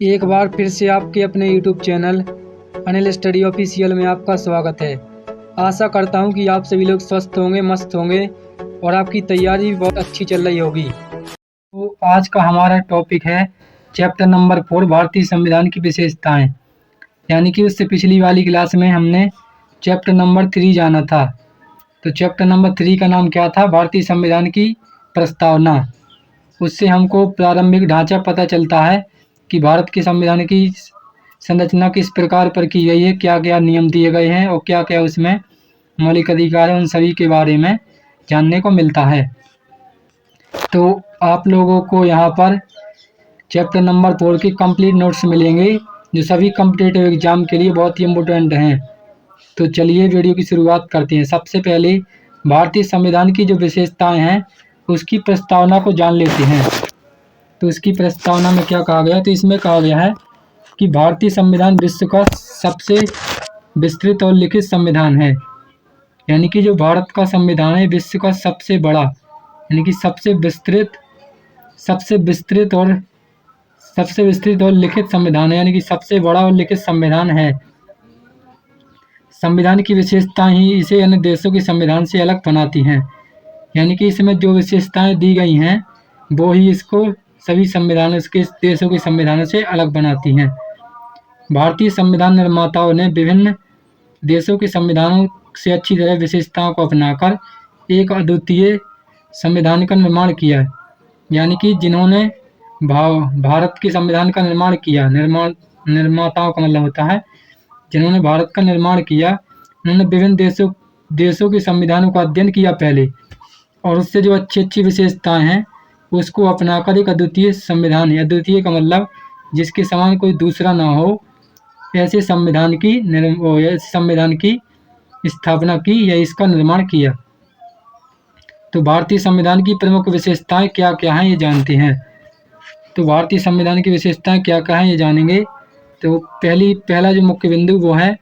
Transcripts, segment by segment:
एक बार फिर से आपके अपने YouTube channel Anil study official में आपका स्वागत है। आशा करता हूं कि आप सभी लोग स्वस्थ होंगे, मस्त होंगे और आपकी तैयारी भी बहुत अच्छी चल रही होगी। तो आज का हमारा टॉपिक है चैप्टर नंबर 4 भारतीय संविधान की विशेषताएं। यानी कि उससे पिछली वाली क्लास में हमने चैप्टर नंबर 3 जाना था। तो चैप्टर नंबर 3 का नाम क्या था? भारतीय संविधान की प्रस्तावना। उससे हमको प्रारंभिक ढांचा पता चलता है कि भारत के संविधान की संरचना किस प्रकार पर की गई है, क्या क्या नियम दिए गए हैं और क्या क्या उसमें मौलिक अधिकार है, उन सभी के बारे में जानने को मिलता है। तो आप लोगों को यहाँ पर चैप्टर नंबर 4 के कंप्लीट नोट्स मिलेंगे जो सभी कॉम्पिटिटिव एग्जाम के लिए बहुत ही इम्पोर्टेंट हैं। तो चलिए वीडियो की शुरुआत करते हैं। सबसे पहले भारतीय संविधान की जो विशेषताएं हैं उसकी प्रस्तावना को जान लेते हैं। तो इसकी प्रस्तावना में क्या कहा गया? तो इसमें कहा गया है कि भारतीय संविधान विश्व का सबसे विस्तृत और लिखित संविधान है। यानी कि जो भारत का संविधान है विश्व का सबसे बड़ा, यानी कि सबसे विस्तृत और लिखित संविधान है, यानी कि सबसे बड़ा और लिखित संविधान है। संविधान की विशेषताएं ही इसे अन्य देशों के संविधान से अलग बनाती हैं। यानी कि इसमें जो विशेषताएं दी गई हैं वो ही इसको सभी संविधानों के देशों के संविधानों से अलग बनाती हैं। भारतीय संविधान निर्माताओं ने विभिन्न देशों के संविधानों से अच्छी तरह विशेषताओं को अपनाकर एक अद्वितीय संविधान का निर्माण किया। यानी कि जिन्होंने भारत के संविधान का निर्माण किया, निर्माताओं का मतलब होता है जिन्होंने भारत का निर्माण किया, उन्होंने विभिन्न देशों के संविधानों का अध्ययन किया पहले और उससे जो अच्छी अच्छी विशेषताएं हैं उसको अपनाकर एक अद्वितीय संविधान, अद्वितीय का मतलब जिसके समान कोई दूसरा ना हो, ऐसे संविधान की स्थापना की या इसका निर्माण किया। तो भारतीय संविधान की प्रमुख विशेषताएं क्या क्या हैं ये जानते हैं। तो भारतीय संविधान की विशेषताएं क्या क्या हैं ये जानेंगे। तो पहला जो मुख्य बिंदु वो है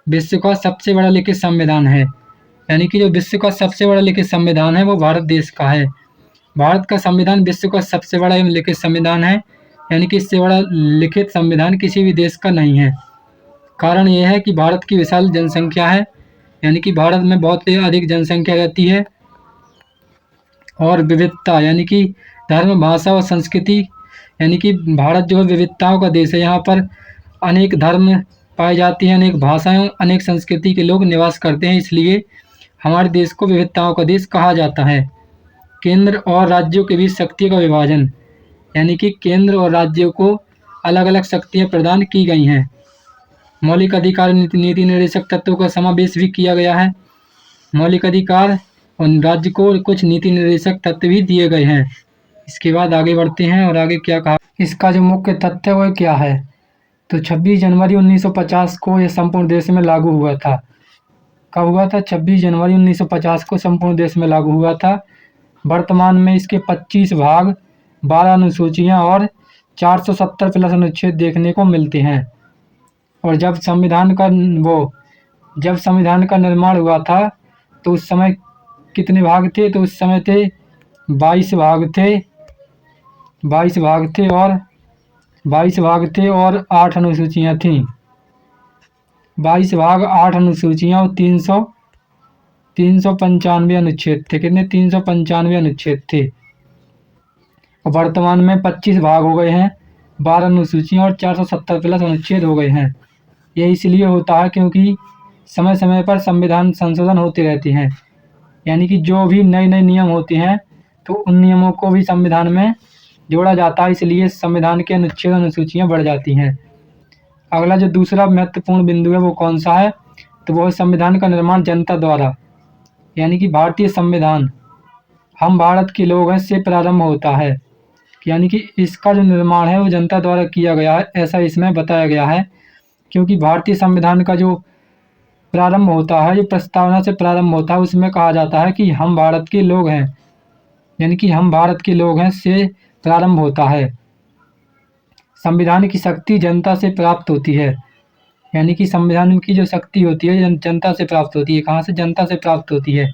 विश्व का सबसे बड़ा लिखित संविधान है। यानी कि जो विश्व का सबसे बड़ा लिखित संविधान है वो भारत देश का है। भारत का संविधान विश्व का सबसे बड़ा एवं लिखित संविधान है। यानी कि इससे बड़ा लिखित संविधान किसी भी देश का नहीं है। कारण यह है कि भारत की विशाल जनसंख्या है, यानी कि भारत में बहुत ही अधिक जनसंख्या रहती है और विविधता यानी कि धर्म, भाषा और संस्कृति, यानी कि भारत जो है विविधताओं का देश है। यहाँ पर अनेक धर्म पाए जाते हैं, अनेक भाषाएं, अनेक संस्कृति के लोग निवास करते हैं, इसलिए हमारे देश को विविधताओं का देश कहा जाता है। केंद्र और राज्यों के बीच शक्ति का विभाजन, यानी कि केंद्र और राज्यों को अलग अलग शक्तियां प्रदान की गई हैं। मौलिक अधिकार नीति निर्देशक तत्वों का समावेश भी किया गया है। मौलिक अधिकार और राज्य को कुछ नीति निर्देशक तत्व भी दिए गए हैं। इसके बाद आगे बढ़ते हैं और आगे क्या कहा, इसका जो मुख्य तथ्य है वो क्या है। तो 26 जनवरी 1950 को यह संपूर्ण देश में लागू हुआ था। कब हुआ था? 26 जनवरी 1950 को संपूर्ण देश में लागू हुआ था। वर्तमान में इसके 25 भाग, 12 अनुसूचियां और 470 प्लस अनुच्छेद देखने को मिलते हैं। और जब संविधान का निर्माण हुआ था तो उस समय कितने भाग थे? तो उस समय थे 22 भाग थे और 8 अनुसूचियां थीं। 22 भाग, 8 अनुसूचियां और 395 अनुच्छेद थे। कितने? 395 अनुच्छेद थे। और वर्तमान में 25 भाग हो गए हैं, 12 अनुसूचियां और 470 प्लस अनुच्छेद हो गए हैं। यह इसलिए होता है क्योंकि समय समय पर संविधान संशोधन होते रहते हैं। यानी कि जो भी नए नए नियम होते हैं तो उन नियमों को भी संविधान में जोड़ा जाता है, इसलिए संविधान के अनुच्छेद अनुसूचियां बढ़ जाती हैं। अगला जो दूसरा महत्वपूर्ण बिंदु है वो कौन सा है? तो वो है संविधान का निर्माण जनता द्वारा। यानी कि भारतीय संविधान हम भारत के लोग हैं से प्रारंभ होता है। यानी कि इसका जो निर्माण है वो जनता द्वारा किया गया है, ऐसा इसमें बताया गया है। क्योंकि भारतीय संविधान का जो प्रारंभ होता है, जो प्रस्तावना से प्रारंभ होता है, उसमें कहा जाता है कि हम भारत के लोग हैं, यानी कि हम भारत के लोग हैं से प्रारंभ होता है। संविधान की शक्ति जनता से प्राप्त होती है। यानी कि संविधान की जो शक्ति होती है जनता से प्राप्त होती है। कहाँ से? जनता से प्राप्त होती है।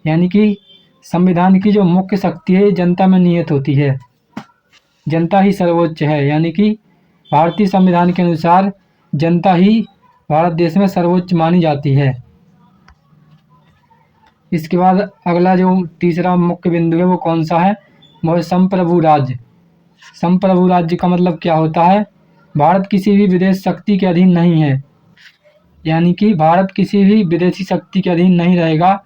यानी कि संविधान की जो मुख्य शक्ति है जनता में निहित होती है। जनता ही सर्वोच्च है। यानी कि भारतीय संविधान के अनुसार जनता ही भारत देश में सर्वोच्च मानी जाती है। इसके बाद अगला जो तीसरा मुख्य बिंदु है वो कौन सा है, वो है संप्रभु राज्य। संप्रभु राज्य का मतलब क्या होता है, भारत किसी भी विदेश शक्ति के अधीन नहीं है, यानी कि भारत किसी भी विदेशी शक्ति के अधीन नहीं रहेगा,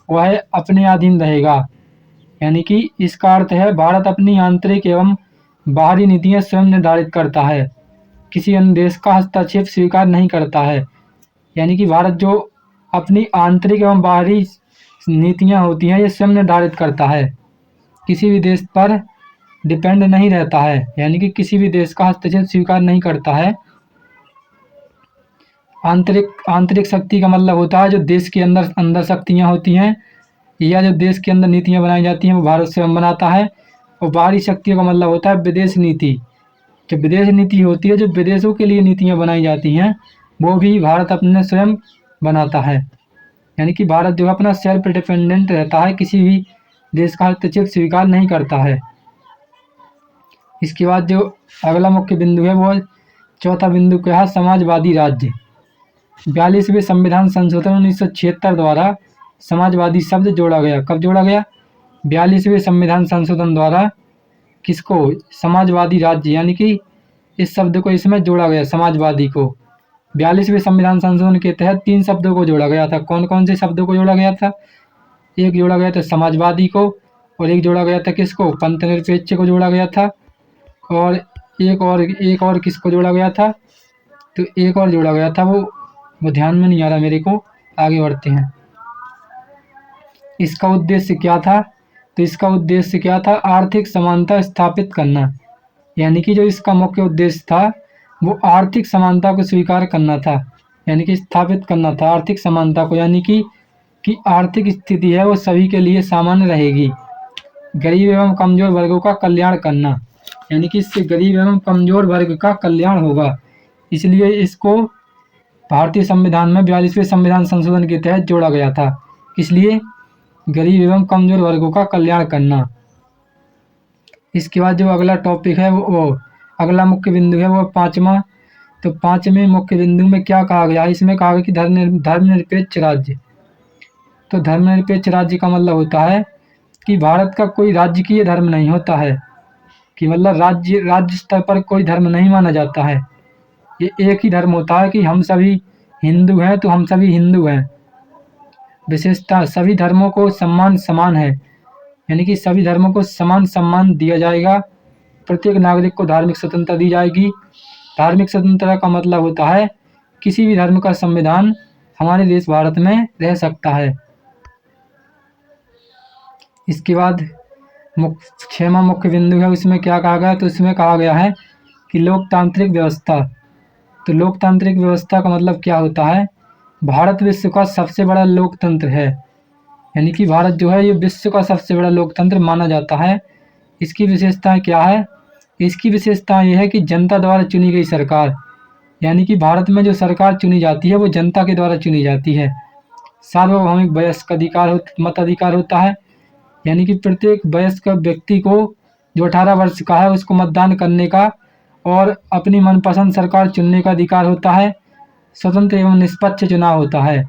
वह अपने अधीन रहेगा। यानी कि इसका अर्थ है भारत अपनी आंतरिक एवं बाहरी नीतियां स्वयं निर्धारित करता है, किसी अन्य देश का हस्तक्षेप स्वीकार नहीं करता है। यानी कि भारत जो अपनी आंतरिक एवं बाहरी नीतियां होती हैं ये स्वयं निर्धारित करता है, किसी भी देश पर डिपेंड नहीं रहता है, यानी कि किसी भी देश का हस्तक्षेप स्वीकार नहीं करता है। आंतरिक शक्ति का मतलब होता है जो देश के अंदर शक्तियाँ होती हैं या जो देश के अंदर नीतियाँ बनाई जाती हैं वो भारत स्वयं बनाता है। और बाहरी शक्तियों का मतलब होता है विदेश नीति। जो विदेश नीति होती है, जो विदेशों के लिए नीतियाँ बनाई जाती हैं, वो भी भारत अपने स्वयं बनाता है। यानी कि भारत जो है अपना सेल्फ डिपेंडेंट रहता है, किसी भी देश का हस्तक्षेप स्वीकार नहीं करता है। इसके बाद जो अगला मुख्य बिंदु है वो चौथा बिंदु क्या है, समाजवादी राज्य। 42वें संविधान संशोधन 1976 द्वारा समाजवादी शब्द जोड़ा गया। कब जोड़ा गया, 42वें संविधान संशोधन द्वारा किसको, समाजवादी राज्य, यानी कि इस शब्द को इसमें जोड़ा गया, समाजवादी को। 42वें संविधान संशोधन के तहत 3 शब्दों को जोड़ा गया था। कौन कौन से शब्दों को जोड़ा गया था, एक जोड़ा गया था समाजवादी को, और एक जोड़ा गया था किसको, पंथ निरपेक्ष को जोड़ा गया था, और एक और किसको जोड़ा गया था, तो एक और जोड़ा गया था, वो ध्यान में नहीं आ रहा मेरे को। आगे बढ़ते हैं। इसका उद्देश्य क्या था, तो इसका उद्देश्य क्या था, आर्थिक समानता स्थापित करना। यानी कि जो इसका मुख्य उद्देश्य था वो आर्थिक समानता को स्वीकार करना था, यानी कि स्थापित करना था आर्थिक समानता को। यानी कि आर्थिक स्थिति है वो सभी के लिए सामान्य रहेगी। गरीब एवं कमजोर वर्गों का कल्याण करना, यानी कि इससे गरीब एवं कमजोर वर्ग का कल्याण होगा। इसलिए इसको भारतीय संविधान में 42वें संविधान संशोधन के तहत जोड़ा गया था। इसलिए गरीब एवं कमजोर वर्गों का कल्याण करना। इसके बाद जो अगला टॉपिक है वो अगला मुख्य बिंदु है वो 5वां। तो 5वें मुख्य बिंदु में क्या कहा गया है, इसमें कहा गया कि धर्मनिरपेक्ष राज्य। तो धर्मनिरपेक्ष राज्य का मतलब होता है कि भारत का कोई राजकीय धर्म नहीं होता है, कि मतलब राज्य स्तर पर कोई धर्म नहीं माना जाता है। ये एक ही धर्म होता है कि हम सभी हिंदू हैं तो हम सभी हिंदू हैं। विशेषता सभी धर्मों को सम्मान समान है, यानी कि सभी धर्मों को समान सम्मान दिया जाएगा। प्रत्येक नागरिक को धार्मिक स्वतंत्रता दी जाएगी। धार्मिक स्वतंत्रता का मतलब होता है किसी भी धर्म का संविधान हमारे देश भारत में रह सकता है। इसके बाद 6वां मुख्य बिंदु है, उसमें क्या कहा गया, तो इसमें कहा गया है कि लोकतांत्रिक व्यवस्था। तो लोकतांत्रिक व्यवस्था का मतलब क्या होता है, भारत विश्व का सबसे बड़ा लोकतंत्र है, यानी कि भारत जो है ये विश्व का सबसे बड़ा लोकतंत्र माना जाता है। इसकी विशेषताएं क्या है, इसकी विशेषता ये है कि जनता द्वारा चुनी गई सरकार, यानी कि भारत में जो सरकार चुनी जाती है वो जनता के द्वारा चुनी जाती है। सार्वभौमिक वयस्क मताधिकार होता है, यानी कि प्रत्येक वयस्क व्यक्ति को जो 18 वर्ष का है उसको मतदान करने का और अपनी मनपसंद सरकार चुनने का अधिकार होता है। स्वतंत्र एवं निष्पक्ष चुनाव होता है।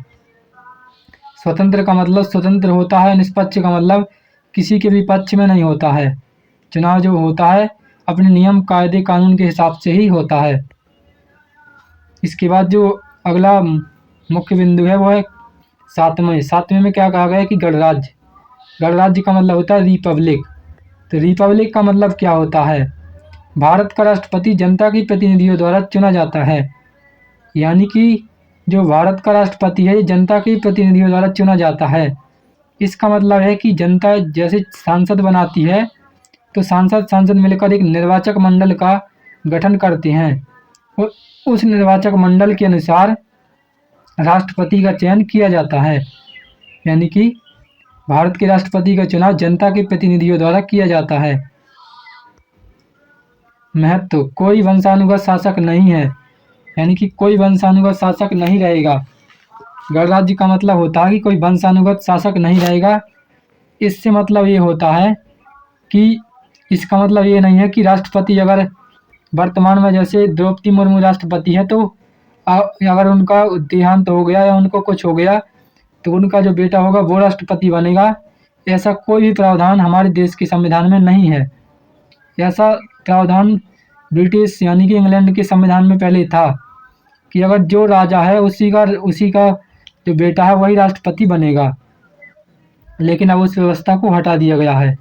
स्वतंत्र का मतलब स्वतंत्र होता है, निष्पक्ष का मतलब किसी के भी पक्ष में नहीं होता है। चुनाव जो होता है अपने नियम कायदे कानून के हिसाब से ही होता है। इसके बाद जो अगला मुख्य बिंदु है वो है 7वें में क्या कहा गया है कि गणराज्य। गणराज्य का मतलब होता है रिपब्लिक। तो रिपब्लिक का मतलब क्या होता है, भारत का राष्ट्रपति जनता के प्रतिनिधियों द्वारा चुना जाता है, यानी कि जो भारत का राष्ट्रपति है ये जनता के प्रतिनिधियों द्वारा चुना जाता है। इसका मतलब है कि जनता जैसे सांसद बनाती है तो सांसद मिलकर एक निर्वाचक मंडल का गठन करते हैं और उस निर्वाचक मंडल के अनुसार राष्ट्रपति का चयन किया जाता है। यानी कि भारत के राष्ट्रपति का चुनाव जनता के प्रतिनिधियों द्वारा किया जाता है। महत्व, कोई वंशानुगत शासक नहीं है, यानी कि कोई वंशानुगत शासक नहीं रहेगा। गणराज्य का मतलब होता है कि कोई वंशानुगत शासक नहीं रहेगा। इससे मतलब ये होता है कि इसका मतलब ये नहीं है कि राष्ट्रपति अगर वर्तमान में जैसे द्रौपदी मुर्मू राष्ट्रपति है, तो अगर उनका देहांत हो गया या उनको कुछ हो गया तो उनका जो बेटा होगा वो राष्ट्रपति बनेगा। ऐसा कोई भी प्रावधान हमारे देश के संविधान में नहीं है। ऐसा प्रावधान ब्रिटिश यानी कि इंग्लैंड के संविधान में पहले था कि अगर जो राजा है उसी का जो बेटा है वही राष्ट्रपति बनेगा, लेकिन अब उस व्यवस्था को हटा दिया गया है।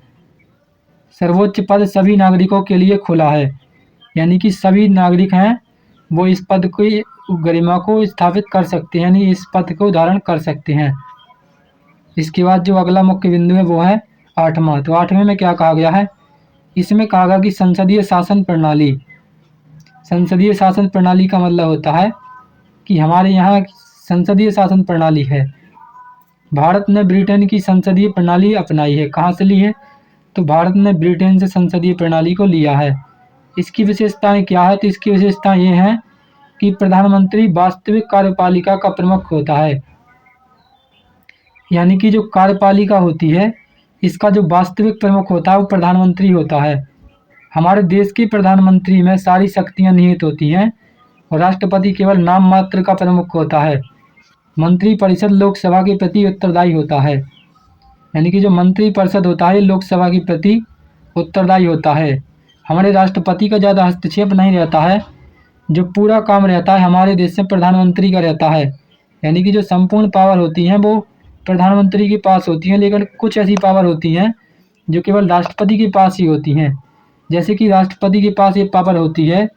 सर्वोच्च पद सभी नागरिकों के लिए खुला है, यानी कि सभी नागरिक हैं वो इस पद की गरिमा को स्थापित कर सकते हैं, यानी इस पद को धारण कर सकते हैं। इसके बाद जो अगला मुख्य बिंदु है वो है 8वां। तो 8वें में क्या कहा गया है, इसमें कहा गया कि संसदीय शासन प्रणाली। संसदीय शासन प्रणाली का मतलब होता है कि हमारे यहाँ संसदीय शासन प्रणाली है। भारत ने ब्रिटेन की संसदीय प्रणाली अपनाई है। कहाँ से ली है, तो भारत ने ब्रिटेन से संसदीय प्रणाली को लिया है। इसकी विशेषताएं क्या है, तो इसकी विशेषताएं ये हैं कि प्रधानमंत्री वास्तविक कार्यपालिका का प्रमुख होता है, यानी कि जो कार्यपालिका होती है इसका जो वास्तविक प्रमुख होता है वो प्रधानमंत्री होता है। हमारे देश के प्रधानमंत्री में सारी शक्तियां निहित होती हैं और राष्ट्रपति केवल नाम मात्र का प्रमुख होता है। मंत्रिपरिषद लोकसभा के प्रति उत्तरदायी होता है, यानी कि जो मंत्रिपरिषद होता है लोकसभा के प्रति उत्तरदायी होता है। हमारे राष्ट्रपति का ज़्यादा हस्तक्षेप नहीं रहता है, जो पूरा काम रहता है हमारे देश में प्रधानमंत्री का रहता है, यानी कि जो संपूर्ण पावर होती हैं वो प्रधानमंत्री के पास होती हैं, लेकिन कुछ ऐसी पावर होती हैं जो केवल राष्ट्रपति के पास ही होती हैं। जैसे कि राष्ट्रपति के पास ये पावर होती है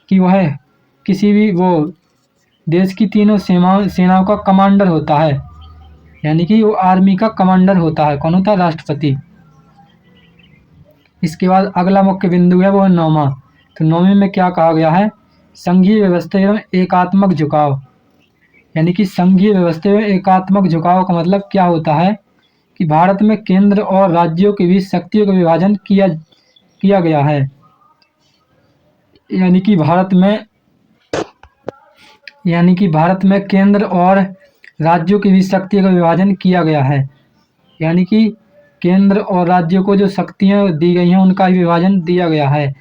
कि वह किसी भी वो देश की तीनों सेनाओं का कमांडर होता है, यानी कि वो आर्मी का कमांडर होता है। कौन होता है, राष्ट्रपति। इसके बाद अगला मुख्य बिंदु है वो है 9वां। तो 9वें में क्या कहा गया है, संघीय व्यवस्था एवं एकात्मक झुकाव। यानी कि संघीय व्यवस्था एवं एकात्मक झुकाव का मतलब क्या होता है कि भारत में केंद्र और राज्यों के बीच शक्तियों का विभाजन किया गया है। यानी कि भारत में केंद्र और राज्यों के बीच शक्तियों का विभाजन किया गया है। यानी कि केंद्र और राज्यों को जो शक्तियां दी गई हैं उनका विभाजन दिया गया है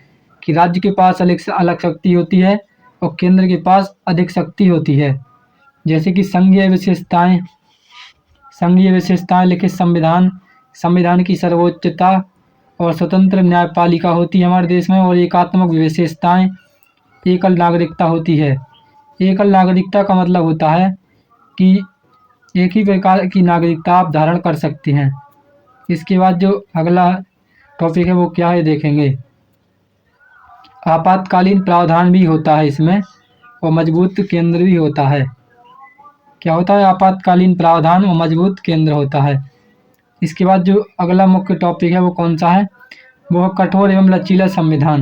कि राज्य के पास अलग शक्ति होती है और केंद्र के पास अधिक शक्ति होती है। जैसे कि संघीय विशेषताएं लिखित संविधान की सर्वोच्चता और स्वतंत्र न्यायपालिका होती है हमारे देश में। और एकात्मक विशेषताएं एकल नागरिकता होती है। एकल नागरिकता का मतलब होता है कि एक ही प्रकार की नागरिकता आप धारण कर सकते हैं। इसके बाद जो अगला टॉपिक है वो क्या है देखेंगे। आपातकालीन प्रावधान भी होता है इसमें और मजबूत केंद्र भी होता है। क्या होता है, आपातकालीन प्रावधान और मजबूत केंद्र होता है। इसके बाद जो अगला मुख्य टॉपिक है वो कौन सा है, वो है कठोर एवं लचीला संविधान।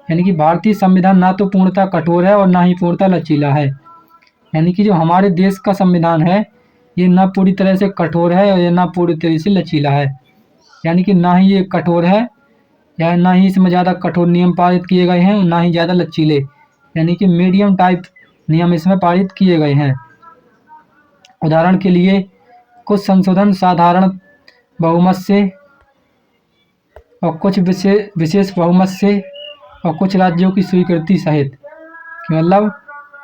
यानी कि भारतीय संविधान ना तो पूर्णतः कठोर है और ना ही पूर्णतः लचीला है। यानी कि जो हमारे देश का संविधान है ये ना पूरी तरह से कठोर है और ना पूरी तरह से लचीला है। यानी कि ना ही ये कठोर है या ना ही इसमें ज़्यादा कठोर नियम पारित किए गए हैं और ना ही ज़्यादा लचीले, यानी कि मीडियम टाइप नियम इसमें पारित किए गए हैं। उदाहरण के लिए कुछ संशोधन साधारण बहुमत से और कुछ विशेष बहुमत से और कुछ राज्यों की स्वीकृति सहित। मतलब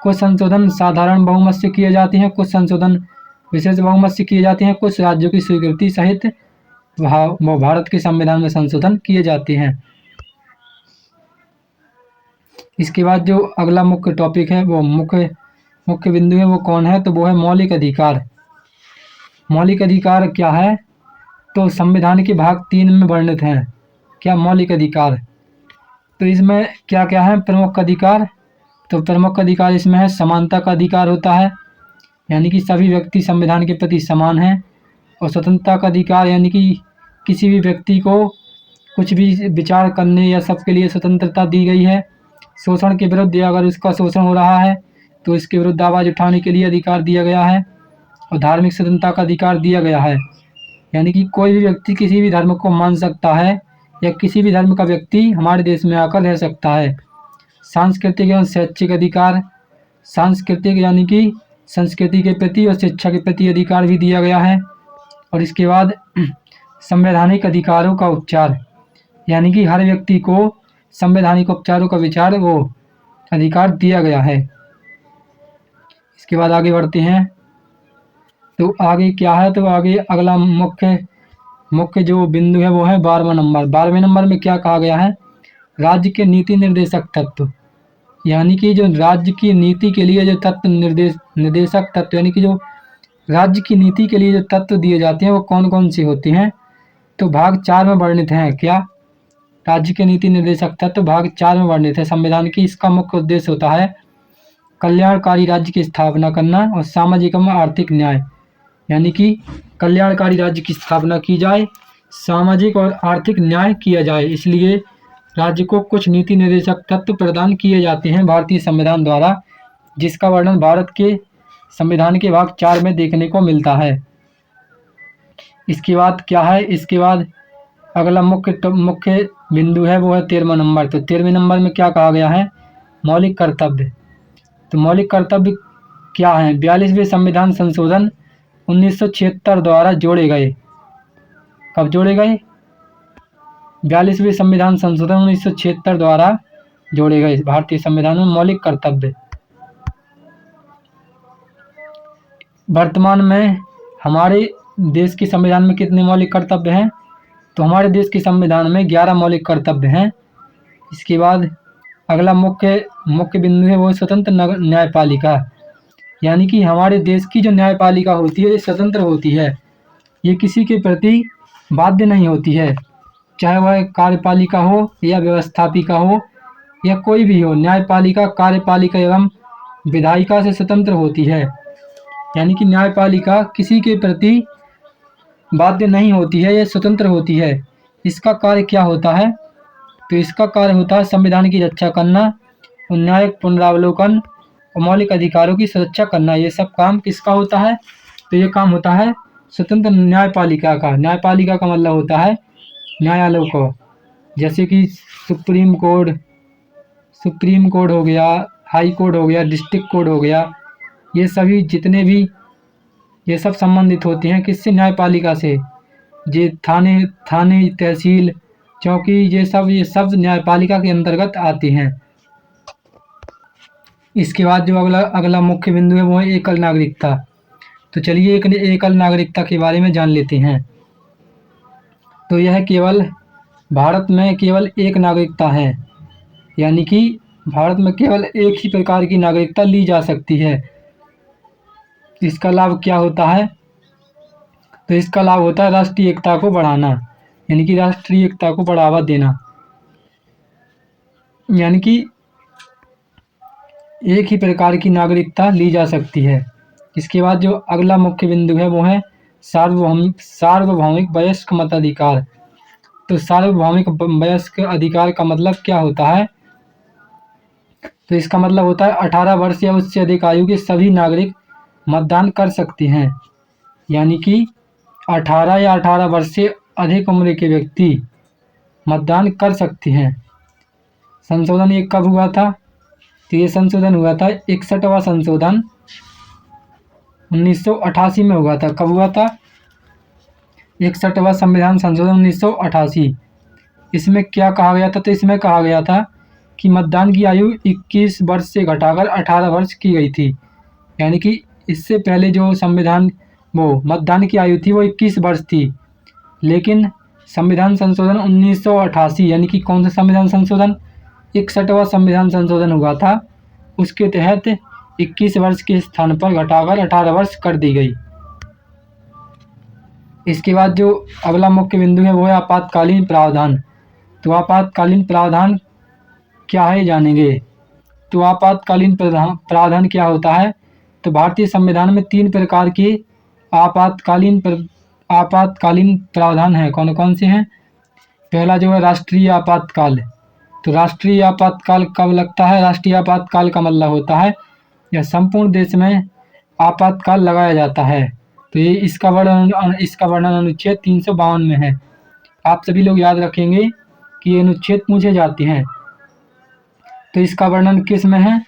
कुछ संशोधन साधारण बहुमत से किए जाते हैं, कुछ संशोधन विशेष बहुमत से किए जाते हैं, कुछ राज्यों की स्वीकृति सहित भारत के संविधान में संशोधन किए जाते हैं। इसके बाद जो अगला मुख्य टॉपिक है वो मुख्य बिंदु है वो कौन है, तो वो है मौलिक अधिकार। मौलिक अधिकार क्या है, तो संविधान के भाग 3 में वर्णित हैं। क्या मौलिक अधिकार, तो इसमें क्या क्या है, प्रमुख अधिकार। तो प्रमुख अधिकार इसमें है समानता का अधिकार होता है, यानी कि सभी व्यक्ति संविधान के प्रति समान हैं। और स्वतंत्रता का अधिकार, यानी कि किसी भी व्यक्ति को कुछ भी विचार करने या सबके लिए स्वतंत्रता दी गई है। शोषण के विरुद्ध अगर उसका शोषण हो रहा है तो इसके विरुद्ध आवाज़ उठाने के लिए अधिकार दिया गया है। और धार्मिक स्वतंत्रता का अधिकार दिया गया है, यानी कि कोई भी व्यक्ति किसी भी धर्म को मान सकता है या किसी भी धर्म का व्यक्ति हमारे देश में आकर रह सकता है। सांस्कृतिक एवं शैक्षिक अधिकार, सांस्कृतिक यानी कि संस्कृति के प्रति और शिक्षा के प्रति अधिकार भी दिया गया है। और इसके बाद संवैधानिक अधिकारों का उपचार, यानी कि हर व्यक्ति को संवैधानिक उपचारों का विचार वो अधिकार दिया गया है। इसके बाद आगे बढ़ते हैं। तो आगे क्या है, तो आगे अगला मुख्य जो बिंदु है वो है 12वां नंबर। 12वें नंबर में क्या कहा गया है, राज्य के नीति निर्देशक तत्व, यानी कि जो राज्य की नीति के लिए जो तत्व निर्देशक तत्व, यानी कि जो राज्य की नीति के लिए जो तत्व दिए जाते हैं वो कौन कौन से होते हैं, तो भाग 4 में वर्णित हैं। क्या, राज्य के नीति निर्देशक तत्व भाग 4 में वर्णित है संविधान की। इसका मुख्य उद्देश्य होता है कल्याणकारी राज्य की स्थापना करना और सामाजिक एवं आर्थिक न्याय, यानी कि कल्याणकारी राज्य की स्थापना की जाए, सामाजिक और आर्थिक न्याय किया जाए, इसलिए राज्य को कुछ नीति निर्देशक तत्व प्रदान किए जाते हैं भारतीय संविधान द्वारा, जिसका वर्णन भारत के संविधान के भाग 4 में देखने को मिलता है। इसके बाद क्या है, इसके बाद अगला मुख्य बिंदु है वो है 13वां नंबर। तो 13वें नंबर में क्या कहा गया है, मौलिक कर्तव्य। तो मौलिक कर्तव्य क्या है, 42वें संविधान संशोधन 1976 द्वारा जोड़े गए। कब जोड़े गए, 42वें संविधान संशोधन 1976 द्वारा जोड़े गए भारतीय संविधान में मौलिक कर्तव्य। वर्तमान में हमारे देश के संविधान में कितने मौलिक कर्तव्य हैं, तो हमारे देश के संविधान में 11 मौलिक कर्तव्य हैं। इसके बाद अगला मुख्य बिंदु है वो स्वतंत्र न्यायपालिका, यानी कि हमारे देश की जो न्यायपालिका होती है ये स्वतंत्र होती है, ये किसी के प्रति बाध्य नहीं होती है, चाहे वह कार्यपालिका हो या व्यवस्थापिका हो या कोई भी हो। न्यायपालिका कार्यपालिका एवं विधायिका से स्वतंत्र होती है, यानी कि न्यायपालिका किसी के प्रति बाध्य नहीं होती है, यह स्वतंत्र होती है। इसका कार्य क्या होता है, तो इसका कार्य होता है संविधान की रक्षा करना और न्यायिक पुनरावलोकन और मौलिक अधिकारों की सुरक्षा करना। ये सब काम किसका होता है, तो ये काम होता है स्वतंत्र न्यायपालिका का। न्यायपालिका का मतलब होता है न्यायालयों को, जैसे कि सुप्रीम कोर्ट हो गया, हाई कोर्ट हो गया, डिस्ट्रिक्ट कोर्ट हो गया, ये सभी जितने भी ये सब संबंधित होते हैं किससे, न्यायपालिका से। ये थाने तहसील चौकी ये सब न्यायपालिका के अंतर्गत आते हैं। इसके बाद जो अगला मुख्य बिंदु है वो है एकल नागरिकता। तो चलिए एकल नागरिकता के बारे में जान लेते हैं। तो यह केवल भारत में केवल एक नागरिकता है, यानी कि भारत में केवल एक ही प्रकार की नागरिकता ली जा सकती है। इसका लाभ क्या होता है, तो इसका लाभ होता है राष्ट्रीय एकता को बढ़ाना, यानी कि राष्ट्रीय एकता को बढ़ावा देना, यानी कि एक ही प्रकार की नागरिकता ली जा सकती है। इसके बाद जो अगला मुख्य बिंदु है वो है सार्वभौमिक वयस्क मताधिकार। तो सार्वभौमिक वयस्क अधिकार का मतलब क्या होता है, तो इसका मतलब होता है 18 वर्ष या उससे अधिक आयु के सभी नागरिक मतदान कर सकते हैं, यानी कि 18 या 18 वर्ष से अधिक उम्र के व्यक्ति मतदान कर सकते हैं। संशोधन ये कब हुआ था, तो ये संशोधन हुआ था 61वां संशोधन 1988 में हुआ था। कब हुआ था, 61वां संविधान संशोधन 1988। इसमें क्या कहा गया था, तो इसमें कहा गया था कि मतदान की आयु 21 वर्ष से घटाकर 18 वर्ष की गई थी, यानी कि इससे पहले जो संविधान वो मतदान की आयु थी वो 21 वर्ष थी, लेकिन संविधान संशोधन 1988 यानी कि कौन सा संविधान संशोधन, 61वां संविधान संशोधन हुआ था, उसके तहत 21 वर्ष के स्थान पर घटाकर 18 वर्ष कर दी गई। इसके बाद जो अगला मुख्य बिंदु है वो है आपातकालीन प्रावधान। तो आपातकालीन प्रावधान क्या है जानेंगे। तो आपातकालीन प्रावधान क्या होता है, तो भारतीय संविधान में 3 प्रकार के आपातकालीन प्रावधान हैं। कौन कौन से हैं, पहला जो है राष्ट्रीय आपातकाल। तो राष्ट्रीय आपातकाल कब लगता है, राष्ट्रीय आपातकाल का मतलब होता है यह संपूर्ण देश में आपातकाल लगाया जाता है। तो ये इसका वर्णन अनुच्छेद 352 में है। आप सभी लोग याद रखेंगे कि ये अनुच्छेद पूछे जाते हैं। तो इसका वर्णन किस में है,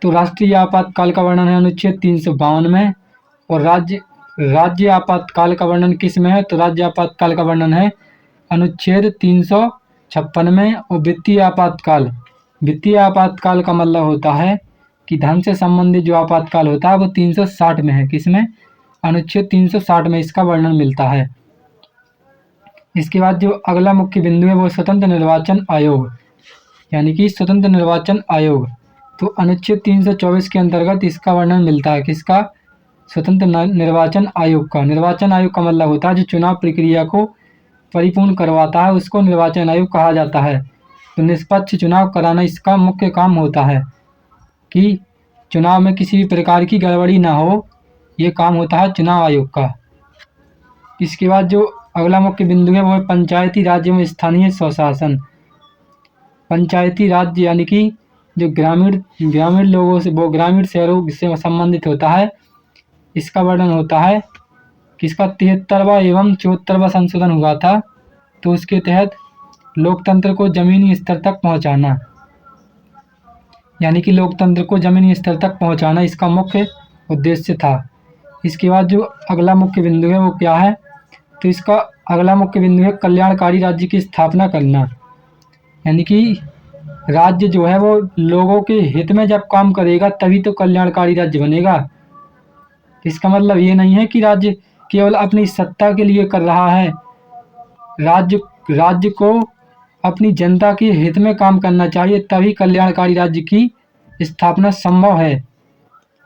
तो राष्ट्रीय आपातकाल का वर्णन है अनुच्छेद 352 में, और राज्य आपातकाल का वर्णन किस में है, तो राज्य आपातकाल का वर्णन है अनुच्छेद 300 56 में। और वित्तीय आपातकाल, वित्तीय आपातकाल का मतलब होता है कि धन से संबंधित जो आपातकाल होता है वो 360 में है। किसमें? अनुच्छेद 360 में इसका वर्णन मिलता है। इसके बाद जो अगला मुख्य बिंदु है वो स्वतंत्र निर्वाचन आयोग, यानी कि स्वतंत्र निर्वाचन आयोग। तो अनुच्छेद 324 के अंतर्गत इसका वर्णन मिलता है। किसका? स्वतंत्र निर्वाचन आयोग का। निर्वाचन आयोग का मतलब होता है जो चुनाव प्रक्रिया को परिपूर्ण करवाता है, उसको निर्वाचन आयोग कहा जाता है। तो निष्पक्ष चुनाव कराना इसका मुख्य काम होता है कि चुनाव में किसी भी प्रकार की गड़बड़ी ना हो, ये काम होता है चुनाव आयोग का। इसके बाद जो अगला मुख्य बिंदु है वो है पंचायती राज एवं स्थानीय स्वशासन। पंचायती राज यानी कि जो ग्रामीण लोगों से, वो ग्रामीण शहरों से संबंधित होता है। इसका वर्णन होता है कि इसका 73वां एवं 74वां संशोधन हुआ था, तो उसके तहत लोकतंत्र को जमीनी स्तर तक पहुंचाना, यानी कि लोकतंत्र को जमीनी स्तर तक पहुंचाना इसका मुख्य उद्देश्य था। इसके बाद जो अगला मुख्य बिंदु है वो क्या है? तो इसका अगला मुख्य बिंदु है कल्याणकारी राज्य की स्थापना करना, यानी कि राज्य जो है वो लोगों के हित में जब काम करेगा तभी तो कल्याणकारी राज्य बनेगा। इसका मतलब ये नहीं है कि राज्य केवल अपनी सत्ता के लिए कर रहा है। राज्य को अपनी जनता के हित में काम करना चाहिए, तभी कल्याणकारी राज्य की स्थापना संभव है,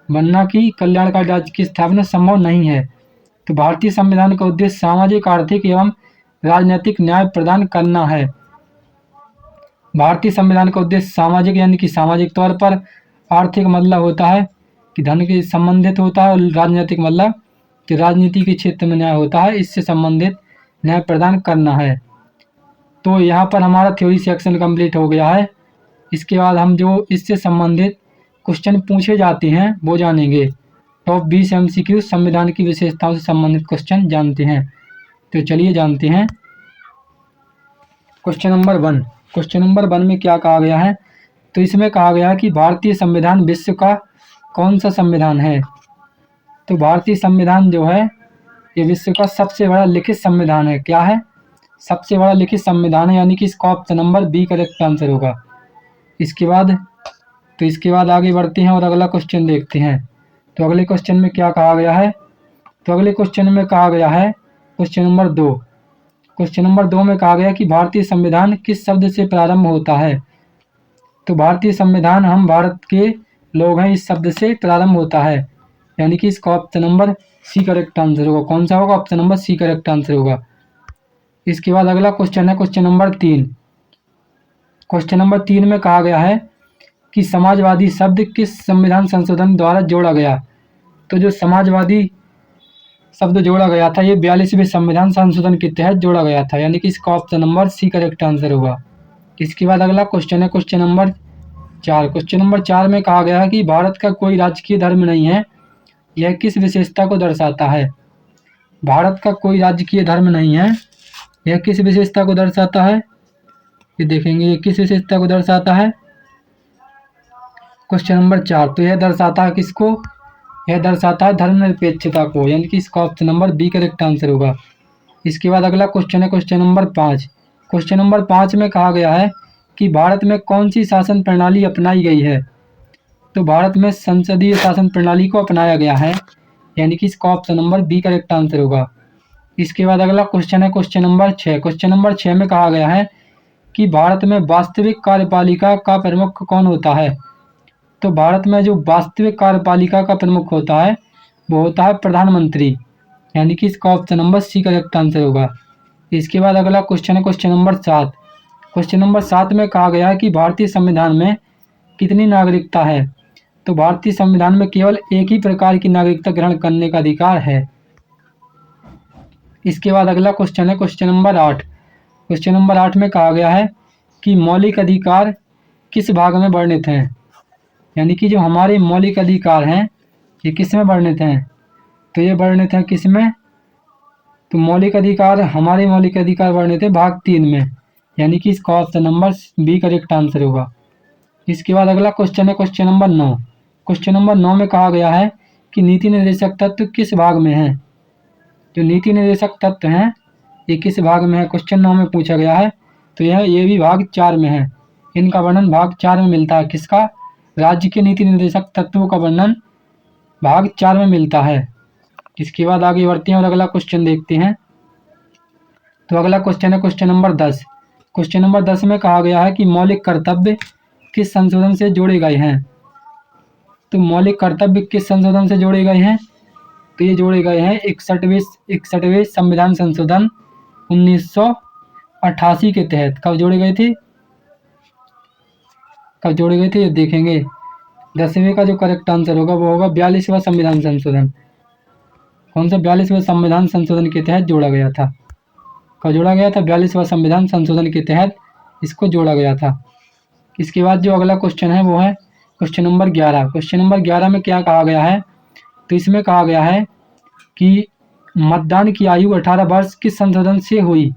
वरना कि कल्याणकारी राज्य की स्थापना संभव नहीं है। तो भारतीय संविधान का उद्देश्य सामाजिक, आर्थिक एवं राजनीतिक न्याय प्रदान करना है। भारतीय संविधान का उद्देश्य सामाजिक यानी कि सामाजिक तौर पर, आर्थिक मतलब होता है कि धन के संबंधित होता है, और राजनीतिक मतलब कि राजनीति के क्षेत्र में न्याय होता है, इससे संबंधित न्याय प्रदान करना है। तो यहाँ पर हमारा थ्योरी सेक्शन कंप्लीट हो गया है। इसके बाद हम जो इससे संबंधित क्वेश्चन पूछे जाते हैं वो जानेंगे। टॉप 20 MCQ संविधान की विशेषताओं से संबंधित क्वेश्चन जानते हैं। तो चलिए जानते हैं। Question number 1। क्वेश्चन नंबर 1 में क्या कहा गया है? तो इसमें कहा गया है कि भारतीय संविधान विश्व का कौन सा संविधान है? तो भारतीय संविधान जो है ये विश्व का सबसे बड़ा लिखित संविधान है। क्या है? सबसे बड़ा लिखित संविधान है, यानी कि इसका option number B correct answer होगा। इसके बाद आगे बढ़ते हैं और अगला क्वेश्चन देखते हैं। तो अगले क्वेश्चन में क्या कहा गया है? तो अगले क्वेश्चन में कहा गया है क्वेश्चन नंबर 2। क्वेश्चन नंबर 2 में कहा गया कि भारतीय संविधान किस शब्द से प्रारंभ होता है? तो भारतीय संविधान हम भारत के लोग हैं इस शब्द से प्रारंभ होता है, यानी कि इसका option number C correct answer होगा। कौन सा होगा? Option number C correct answer होगा। इसके बाद अगला क्वेश्चन है क्वेश्चन नंबर 3। क्वेश्चन नंबर 3 में कहा गया है कि समाजवादी शब्द किस संविधान संशोधन द्वारा जोड़ा गया? तो जो समाजवादी शब्द जोड़ा गया था ये 42वें संविधान संशोधन के तहत जोड़ा गया था, यानी कि इसका option number C correct answer होगा। इसके बाद अगला क्वेश्चन है क्वेश्चन नंबर 4। क्वेश्चन नंबर 4 में कहा गया है कि भारत का कोई राजकीय धर्म नहीं है, यह किस विशेषता को दर्शाता है? भारत का कोई राजकीय धर्म नहीं है, यह किस विशेषता को दर्शाता है? ये देखेंगे ये किस विशेषता को दर्शाता है। क्वेश्चन नंबर 4, तो यह दर्शाता है किसको? यह दर्शाता है धर्मनिरपेक्षता को, यानी कि इसका option number B correct answer होगा। इसके बाद अगला क्वेश्चन है क्वेश्चन नंबर 5। क्वेश्चन नंबर 5 में कहा गया है कि भारत में कौन सी शासन प्रणाली अपनाई गई है? तो भारत में संसदीय शासन प्रणाली को अपनाया गया है, यानी कि इसका option number B correct answer होगा। इसके बाद अगला क्वेश्चन है क्वेश्चन नंबर 6। क्वेश्चन नंबर 6 में कहा गया है कि भारत में वास्तविक कार्यपालिका का प्रमुख कौन होता है? तो भारत में जो वास्तविक कार्यपालिका का प्रमुख होता है वो होता है प्रधानमंत्री, यानी कि इसका option number C correct answer होगा। इसके बाद अगला क्वेश्चन है क्वेश्चन नंबर 7। क्वेश्चन नंबर 7 में कहा गया है कि भारतीय संविधान में कितनी नागरिकता है? तो भारतीय संविधान में केवल एक ही प्रकार की नागरिकता ग्रहण करने का अधिकार है। इसके बाद अगला क्वेश्चन है क्वेश्चन नंबर 8। क्वेश्चन नंबर 8 में कहा गया है कि मौलिक अधिकार किस भाग में वर्णित हैं? यानी कि जो हमारे मौलिक अधिकार हैं ये किस में वर्णित हैं? तो ये वर्णित हैं किस में? तो हमारे मौलिक अधिकार वर्णित है भाग 3 में, यानी कि इसका option number B correct answer होगा। इसके बाद अगला क्वेश्चन है क्वेश्चन नंबर 9। क्वेश्चन नंबर 9 में कहा गया है कि नीति निर्देशक तत्व किस भाग में है? जो नीति निर्देशक तत्व हैं ये किस भाग में है? क्वेश्चन 9 में पूछा गया है। तो ये भी भाग 4 में है। इनका वर्णन भाग 4 में मिलता है। किसका? राज्य के नीति निर्देशक तत्वों का वर्णन भाग 4 में मिलता है। इसके बाद आगे बढ़ते हैं और अगला क्वेश्चन देखते हैं। तो अगला क्वेश्चन है क्वेश्चन नंबर 10। क्वेश्चन नंबर 10 में कहा गया है कि मौलिक कर्तव्य किस संशोधन से जोड़े गए हैं? तो मौलिक कर्तव्य किस संशोधन से जोड़े गए हैं? तो ये जोड़े गए हैं 61वें संविधान संशोधन 1988 के तहत। कब जोड़े गए थे? ये देखेंगे। 10वें का जो करेक्ट आंसर होगा वो होगा 42वां संविधान संशोधन। कौन सा? 42वें संविधान संशोधन के तहत जोड़ा गया था। कब जोड़ा गया था? 42वां संविधान संशोधन के तहत इसको जोड़ा गया था। इसके बाद जो अगला क्वेश्चन है वो है क्वेश्चन नंबर 11। क्वेश्चन नंबर 11 में क्या कहा गया है? तो इसमें कहा गया है कि मतदान की आयु 18 वर्ष किस संशोधन से हुई?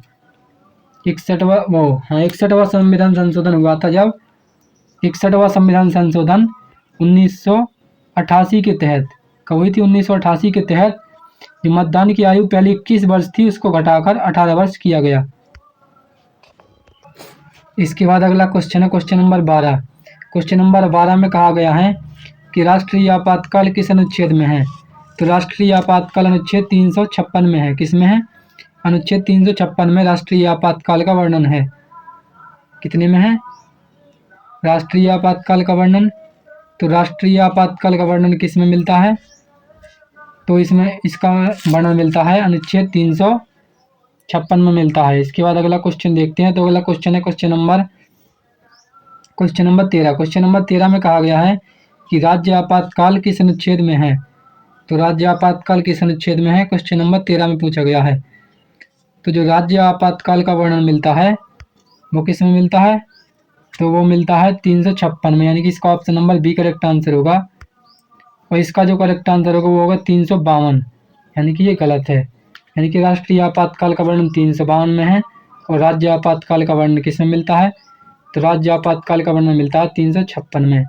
61वां संविधान संशोधन हुआ था जब 61वां संविधान संशोधन 1988 के तहत। कब हुई थी? 1988 के तहत जो मतदान की आयु पहले 21 वर्ष थी उसको घटाकर 18 वर्ष किया गया। इसके बाद अगला क्वेश्चन है क्वेश्चन नंबर 12। क्वेश्चन नंबर 12 में कहा गया है कि राष्ट्रीय आपातकाल किस अनुच्छेद में है? तो राष्ट्रीय आपातकाल अनुच्छेद 356 में है। किस में है? अनुच्छेद 356 में राष्ट्रीय आपातकाल का वर्णन है। कितने में है राष्ट्रीय आपातकाल का वर्णन? तो राष्ट्रीय आपातकाल का वर्णन किस में मिलता है? तो इसमें इसका वर्णन मिलता है अनुच्छेद 356 में मिलता है। इसके बाद अगला क्वेश्चन देखते हैं। तो अगला क्वेश्चन है क्वेश्चन नंबर 13। क्वेश्चन नंबर 13 में कहा गया है कि राज्य आपातकाल किस अनुच्छेद में है? तो राज्य आपातकाल किस अनुच्छेद में है? क्वेश्चन नंबर 13 में पूछा गया है। तो जो राज्य आपातकाल का वर्णन मिलता है वो किस में मिलता है? तो वो मिलता है 356 में, यानी कि इसका option number B correct answer होगा। और इसका जो करेक्ट आंसर होगा वो होगा 352, यानी कि ये गलत है। यानी कि राष्ट्रीय आपातकाल का वर्णन 352 में है और राज्य आपातकाल का वर्णन किस में मिलता है? तो राज्य आपातकाल का वर्णन मिलता है 356 में।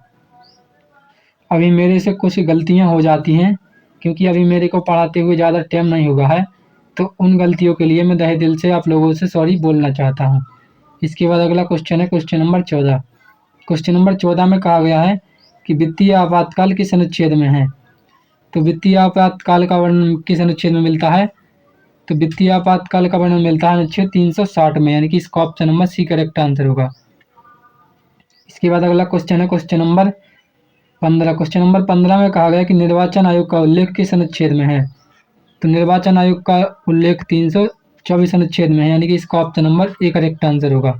अभी मेरे से कुछ गलतियां हो जाती हैं क्योंकि अभी मेरे को पढ़ाते हुए ज़्यादा टाइम नहीं हुआ है, तो उन गलतियों के लिए मैं तहे दिल से आप लोगों से सॉरी बोलना चाहता हूँ। इसके बाद अगला क्वेश्चन है क्वेश्चन नंबर 14। क्वेश्चन नंबर 14 में कहा गया है कि वित्तीय आपातकाल किस अनुच्छेद में है? तो वित्तीय आपातकाल का वर्णन किस अनुच्छेद में मिलता है? तो वित्तीय आपातकाल का वर्णन मिलता है अनुच्छेद 360 में, यानी कि इसका option number C correct answer होगा। इसके बाद अगला क्वेश्चन है क्वेश्चन नंबर 15। क्वेश्चन नंबर 15 में कहा गया कि निर्वाचन आयोग का उल्लेख किस अनुच्छेद में है? तो निर्वाचन आयोग का उल्लेख 324 अनुच्छेद में है, यानी कि इसका option number A correct answer होगा।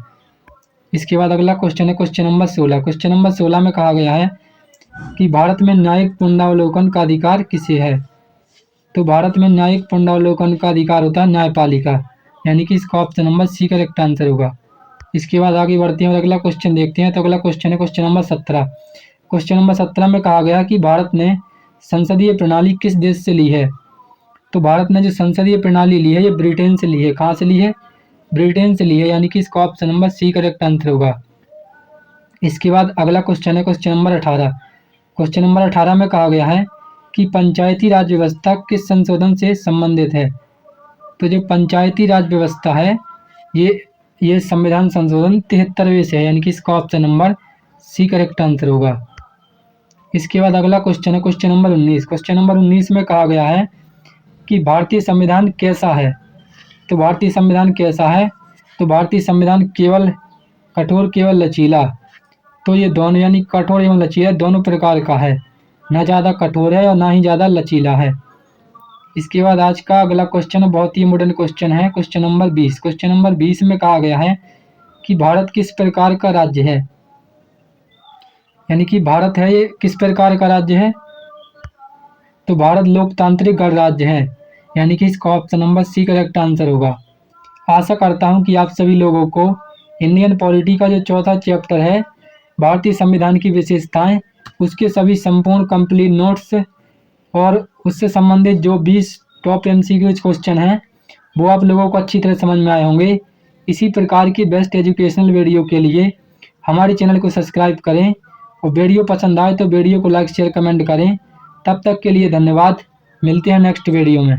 इसके बाद अगला क्वेश्चन है क्वेश्चन नंबर 16। क्वेश्चन नंबर 16 में कहा गया है कि भारत में न्यायिक पुनरावलोकन का अधिकार किसे है? तो भारत में न्यायिक पुनरावलोकन का अधिकार होता है न्यायपालिका, यानी कि इसका option number C correct answer होगा। इसके बाद आगे बढ़ते हैं और अगला क्वेश्चन देखते हैं। तो अगला क्वेश्चन है क्वेश्चन नंबर 17। क्वेश्चन नंबर 17 में कहा गया कि भारत ने संसदीय प्रणाली किस देश से ली है? तो भारत ने जो संसदीय प्रणाली ली है ये ब्रिटेन से ली है। कहाँ से ली है? ब्रिटेन से ली है, यानी कि इसका option number C correct answer होगा। इसके बाद अगला क्वेश्चन है क्वेश्चन नंबर 18। क्वेश्चन नंबर 18 में कहा गया है कि पंचायती राज व्यवस्था किस संशोधन से संबंधित है? तो जो पंचायती राज व्यवस्था है ये संविधान संशोधन 73वें से है, यानी कि इसका option number C correct answer होगा। इसके बाद अगला क्वेश्चन है क्वेश्चन नंबर 19। क्वेश्चन नंबर 19 में कहा गया है कि भारतीय संविधान कैसा है? तो भारतीय संविधान कैसा है? तो भारतीय संविधान केवल कठोर केवल लचीला, तो ये दोनों यानी कठोर एवं लचीला दोनों प्रकार का है, ना ज़्यादा कठोर है और ना ही ज़्यादा लचीला है। इसके बाद आज का अगला क्वेश्चन बहुत ही इम्पोर्टेंट क्वेश्चन है क्वेश्चन नंबर 20। क्वेश्चन नंबर 20 में कहा गया है कि भारत किस प्रकार का राज्य है? यानी कि भारत है ये किस प्रकार का राज्य है? तो भारत लोकतांत्रिक गणराज्य है, यानी कि इसका option number C correct answer होगा। आशा करता हूं कि आप सभी लोगों को इंडियन पॉलिटी का जो चौथा चैप्टर है भारतीय संविधान की विशेषताएं, उसके सभी संपूर्ण कंप्लीट नोट्स और उससे संबंधित जो 20 टॉप MCQ क्वेश्चन हैं वो आप लोगों को अच्छी तरह समझ में आए होंगे। इसी प्रकार की बेस्ट एजुकेशनल वीडियो के लिए हमारे चैनल को सब्सक्राइब करें और वीडियो पसंद आए तो वीडियो को लाइक शेयर कमेंट करें। तब तक के लिए धन्यवाद। मिलते हैं नेक्स्ट वीडियो में।